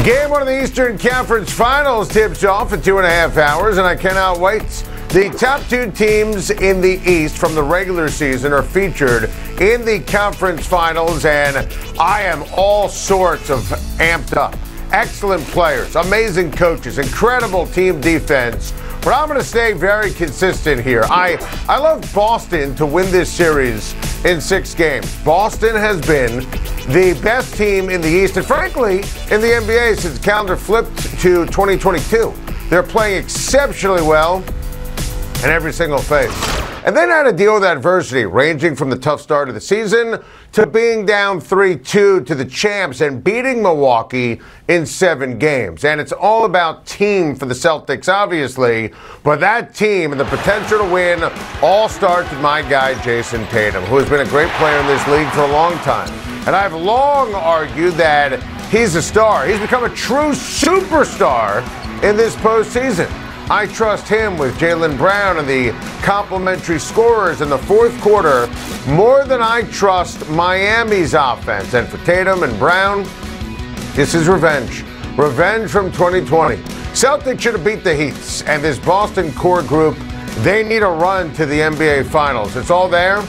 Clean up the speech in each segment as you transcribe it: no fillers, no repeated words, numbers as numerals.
Game one of the Eastern Conference Finals tips off in 2.5 hours, and I cannot wait. The top two teams in the East from the regular season are featured in the conference finals, and I am all sorts of amped up. Excellent players, amazing coaches, incredible team defense. But I'm going to stay very consistent here. I love Boston to win this series in 6 games. Boston has been the best team in the East, and frankly, in the NBA since the calendar flipped to 2022. They're playing exceptionally well in every single phase. And then had to deal with adversity, ranging from the tough start of the season to being down 3-2 to the champs and beating Milwaukee in 7 games. And it's all about team for the Celtics, obviously, but that team and the potential to win all starts with my guy, Jayson Tatum, who has been a great player in this league for a long time. And I've long argued that he's a star. He's become a true superstar in this postseason. I trust him with Jaylen Brown and the complimentary scorers in the fourth quarter more than I trust Miami's offense. And for Tatum and Brown, this is revenge. Revenge from 2020. Celtics should have beat the Heats, and this Boston core group, they need a run to the NBA Finals. It's all there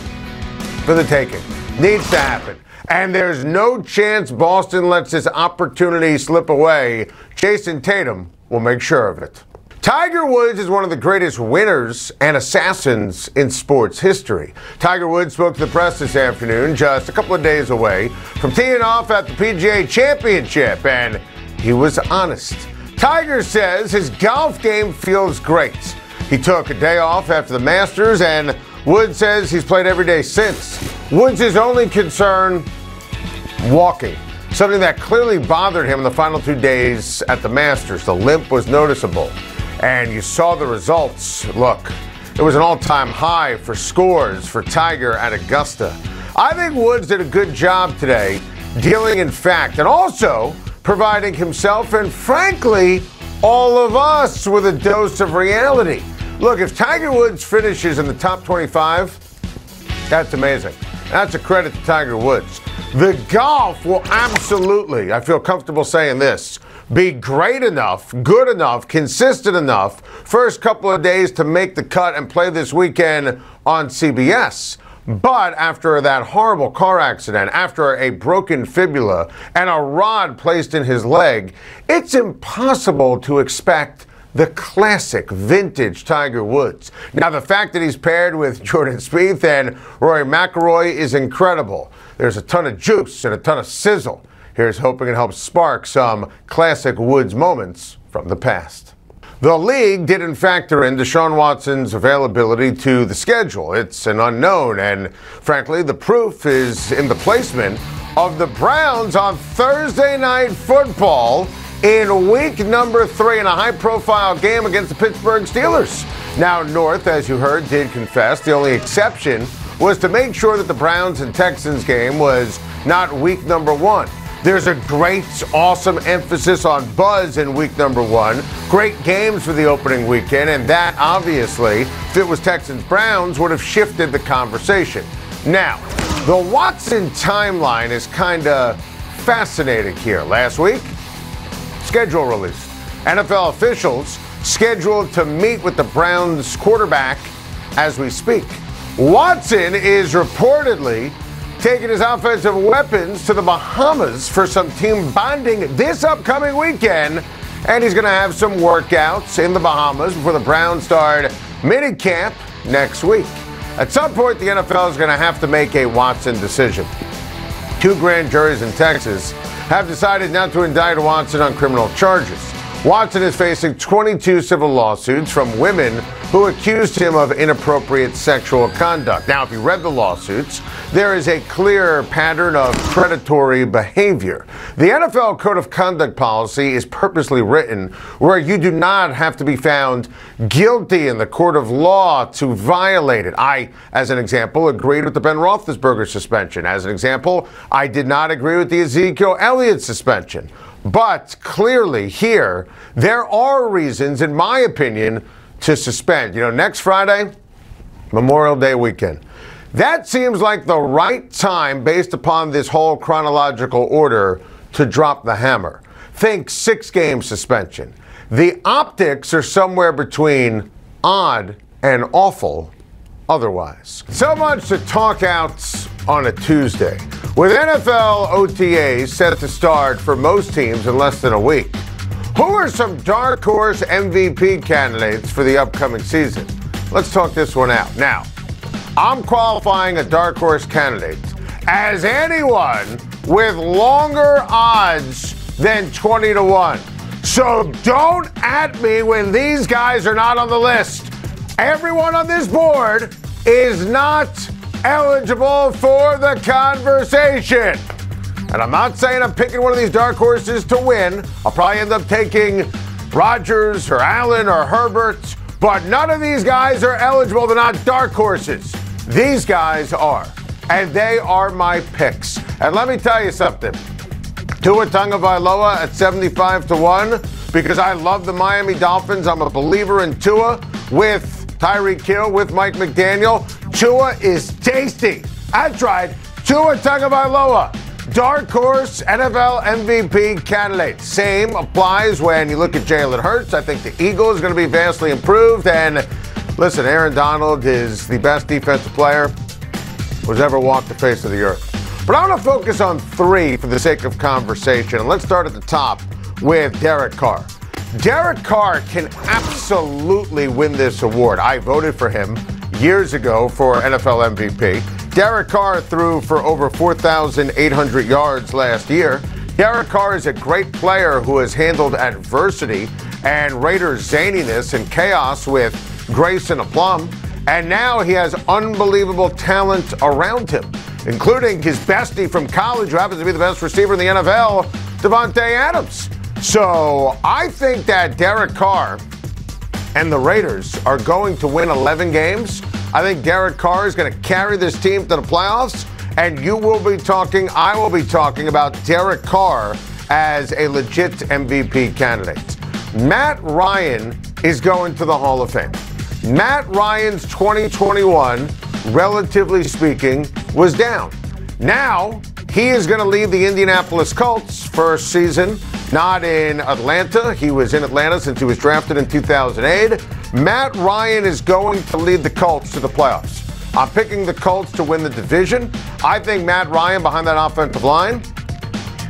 for the taking. Needs to happen. And there's no chance Boston lets this opportunity slip away. Jayson Tatum will make sure of it. Tiger Woods is one of the greatest winners and assassins in sports history. Tiger Woods spoke to the press this afternoon, just a couple of days away from teeing off at the PGA Championship, and he was honest. Tiger says his golf game feels great. He took a day off after the Masters, and Woods says he's played every day since. Woods' only concern, walking. Something that clearly bothered him in the final 2 days at the Masters. The limp was noticeable. And you saw the results. Look, it was an all-time high for scores for Tiger at Augusta. I think Woods did a good job today dealing in fact and also providing himself and, frankly, all of us with a dose of reality. Look, if Tiger Woods finishes in the top 25, that's amazing. That's a credit to Tiger Woods. The golf will absolutely, I feel comfortable saying this, be great enough, good enough, consistent enough first couple of days to make the cut and play this weekend on CBS. But after that horrible car accident, after a broken fibula and a rod placed in his leg, it's impossible to expect the classic vintage Tiger Woods. Now, the fact that he's paired with Jordan Spieth and Rory McIlroy is incredible. There's a ton of juice and a ton of sizzle. Here's hoping it helps spark some classic Woods moments from the past. The league didn't factor in Deshaun Watson's availability to the schedule. It's an unknown, and frankly, the proof is in the placement of the Browns on Thursday Night Football in week number 3 in a high-profile game against the Pittsburgh Steelers. Now, North, as you heard, did confess. The only exception was to make sure that the Browns and Texans game was not week number 1. There's a great, awesome emphasis on buzz in week number 1. Great games for the opening weekend, and that, obviously, if it was Texans-Browns, would have shifted the conversation. Now, the Watson timeline is kind of fascinating here. Last week, schedule released. NFL officials scheduled to meet with the Browns quarterback as we speak. Watson is reportedly taking his offensive weapons to the Bahamas for some team bonding this upcoming weekend, and he's going to have some workouts in the Bahamas before the Browns start minicamp next week. At some point, the NFL is going to have to make a Watson decision. 2 grand juries in Texas have decided not to indict Watson on criminal charges. Watson is facing 22 civil lawsuits from women who accused him of inappropriate sexual conduct. Now, if you read the lawsuits, there is a clear pattern of predatory behavior. The NFL Code of Conduct policy is purposely written where you do not have to be found guilty in the court of law to violate it. I, as an example, agreed with the Ben Roethlisberger suspension. As an example, I did not agree with the Ezekiel Elliott suspension. But clearly here, there are reasons, in my opinion, to suspend. You know, next Friday, Memorial Day weekend. That seems like the right time, based upon this whole chronological order, to drop the hammer. think 6-game suspension. The optics are somewhere between odd and awful otherwise. So much to talk out on a Tuesday. With NFL OTAs set to start for most teams in less than a week, who are some dark horse MVP candidates for the upcoming season? Let's talk this one out. Now, I'm qualifying a dark horse candidate as anyone with longer odds than 20-1. So don't at me when these guys are not on the list. Everyone on this board is not eligible for the conversation. And I'm not saying I'm picking one of these dark horses to win. I'll probably end up taking Rodgers or Allen or Herbert, but none of these guys are eligible. They're not dark horses. These guys are, and they are my picks. And let me tell you something. Tua Tagovailoa at 75-1 because I love the Miami Dolphins. I'm a believer in Tua with Tyreek Hill, with Mike McDaniel. Tua is tasty. That's right. Tua Tagovailoa, dark horse NFL MVP candidate. Same applies when you look at Jalen Hurts. I think the Eagles are going to be vastly improved. And listen, Aaron Donald is the best defensive player who's ever walked the face of the earth. But I want to focus on 3 for the sake of conversation. And let's start at the top with Derek Carr. Derek Carr can absolutely win this award. I voted for him years ago for NFL MVP. Derek Carr threw for over 4,800 yards last year. Derek Carr is a great player who has handled adversity and Raiders' zaniness and chaos with grace and aplomb. And now he has unbelievable talent around him, including his bestie from college, who happens to be the best receiver in the NFL, Davante Adams. So I think that Derek Carr and the Raiders are going to win 11 games. I think Derek Carr is going to carry this team to the playoffs, and I will be talking about Derek Carr as a legit MVP candidate. Matt Ryan is going to the Hall of Fame. Matt Ryan's 2021, relatively speaking, was down. Now, he is going to lead the Indianapolis Colts first season, not in Atlanta. He was in Atlanta since he was drafted in 2008. Matt Ryan is going to lead the Colts to the playoffs. I'm picking the Colts to win the division. I think Matt Ryan behind that offensive line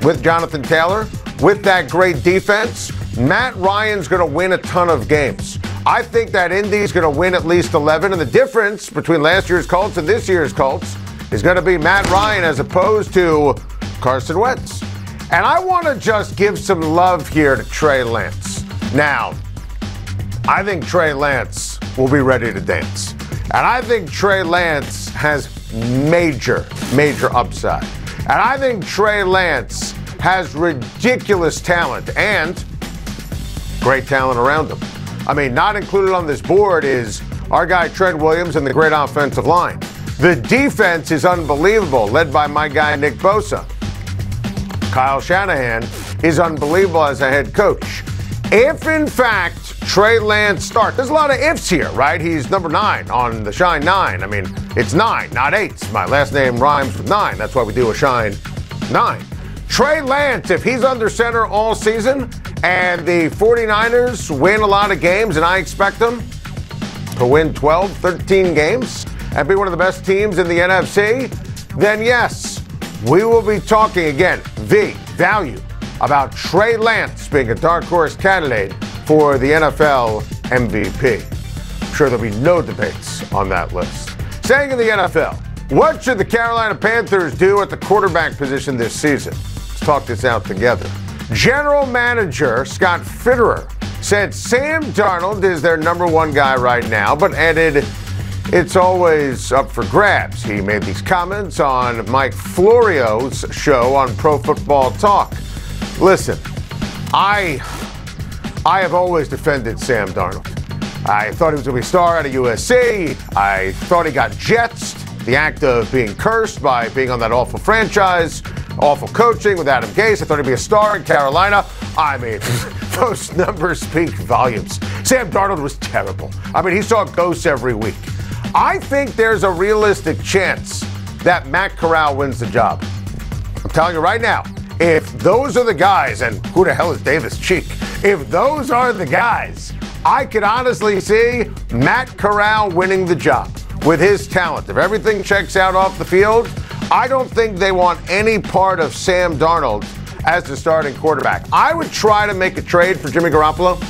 with Jonathan Taylor, with that great defense, Matt Ryan's going to win a ton of games. I think that Indy's going to win at least 11, and the difference between last year's Colts and this year's Colts is going to be Matt Ryan as opposed to Carson Wentz. And I want to just give some love here to Trey Lance. Now, I think Trey Lance will be ready to dance. And I think Trey Lance has major upside. And I think Trey Lance has ridiculous talent and great talent around him. I mean, not included on this board is our guy Trent Williams and the great offensive line. The defense is unbelievable, led by my guy Nick Bosa. Kyle Shanahan is unbelievable as a head coach. If, in fact, Trey Lance starts, there's a lot of ifs here, right? He's number 9 on the Schein 9. I mean, it's 9, not 8. My last name rhymes with 9. That's why we do a Schein 9. Trey Lance, if he's under center all season and the 49ers win a lot of games, and I expect them to win 12, 13 games and be one of the best teams in the NFC, then yes, we will be talking again, value, about Trey Lance being a dark horse candidate for the NFL MVP. I'm sure there'll be no debates on that list. Staying in the NFL, what should the Carolina Panthers do at the quarterback position this season? Let's talk this out together. General Manager Scott Fitterer said Sam Darnold is their number 1 guy right now, but added it's always up for grabs. He made these comments on Mike Florio's show on Pro Football Talk. Listen, I have always defended Sam Darnold. I thought he was going to be a star out of USC. I thought he got jetsed. The act of being cursed by being on that awful franchise, awful coaching with Adam Gase. I thought he'd be a star in Carolina. I mean, those numbers speak volumes. Sam Darnold was terrible. I mean, he saw ghosts every week. I think there's a realistic chance that Matt Corral wins the job. I'm telling you right now, if those are the guys, and who the hell is Davis Cheek? If those are the guys, I could honestly see Matt Corral winning the job with his talent. If everything checks out off the field, I don't think they want any part of Sam Darnold as the starting quarterback. I would try to make a trade for Jimmy Garoppolo.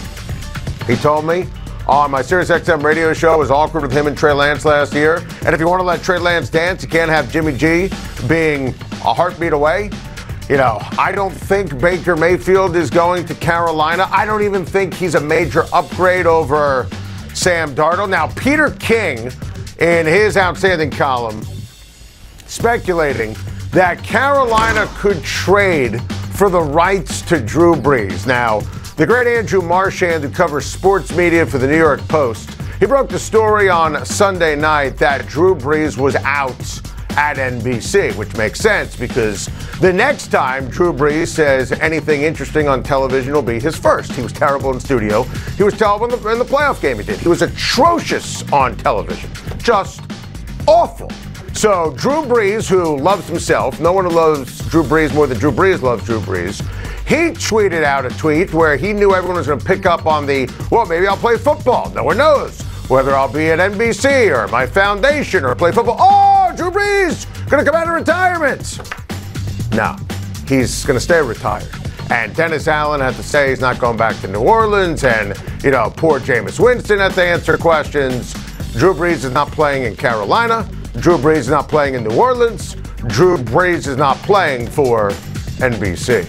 He told me on my SiriusXM radio show it was awkward with him and Trey Lance last year. And if you want to let Trey Lance dance, you can't have Jimmy G being a heartbeat away. You know, I don't think Baker Mayfield is going to Carolina. I don't even think he's a major upgrade over Sam Darnold. Now, Peter King, in his outstanding column, speculating that Carolina could trade for the rights to Drew Brees. Now, the great Andrew Marchand, who covers sports media for the New York Post, he broke the story on Sunday night that Drew Brees was out at NBC, which makes sense because the next time Drew Brees says anything interesting on television will be his first. He was terrible in studio. He was terrible in the playoff game he did. He was atrocious on television. Just awful. So Drew Brees, who loves himself, no one who loves Drew Brees more than Drew Brees loves Drew Brees, he tweeted out a tweet where he knew everyone was going to pick up on well, maybe I'll play football. No one knows whether I'll be at NBC or my foundation or play football. Oh, Drew Brees, going to come out of retirement. No, he's going to stay retired. And Dennis Allen had to say he's not going back to New Orleans. And, poor Jameis Winston had to answer questions. Drew Brees is not playing in Carolina. Drew Brees is not playing in New Orleans. Drew Brees is not playing for NBC.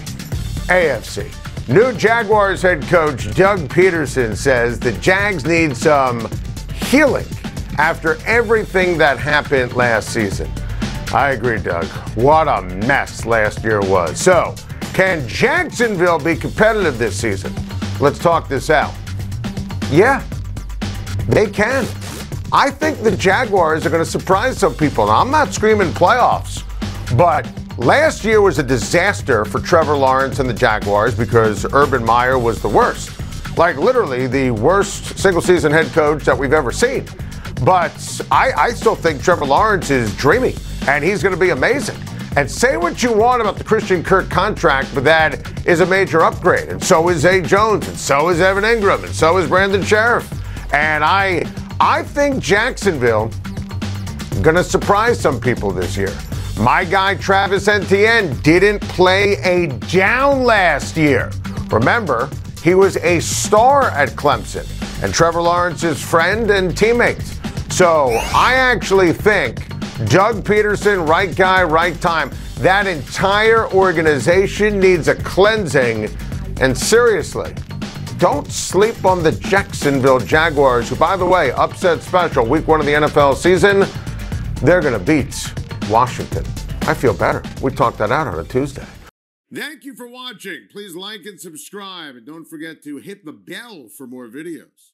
AFC. New Jaguars head coach Doug Peterson says the Jags need some healing after everything that happened last season. I agree, Doug. What a mess last year was. So, can Jacksonville be competitive this season? Let's talk this out. Yeah, they can. I think the Jaguars are going to surprise some people. Now, I'm not screaming playoffs, but last year was a disaster for Trevor Lawrence and the Jaguars because Urban Meyer was the worst. Like, literally the worst single-season head coach that we've ever seen. But I still think Trevor Lawrence is dreamy, and he's going to be amazing. And say what you want about the Christian Kirk contract, but that is a major upgrade. And so is Zay Jones, and so is Evan Ingram, and so is Brandon Sheriff. And I think Jacksonville going to surprise some people this year. My guy Travis Etienne didn't play a down last year. Remember, he was a star at Clemson and Trevor Lawrence's friend and teammate. So I actually think Doug Peterson, right guy, right time. That entire organization needs a cleansing. And seriously, don't sleep on the Jacksonville Jaguars, who, by the way, upset special, week 1 of the NFL season. They're going to beat Washington. I feel better. We talked that out on a Tuesday. Thank you for watching. Please like and subscribe. And don't forget to hit the bell for more videos.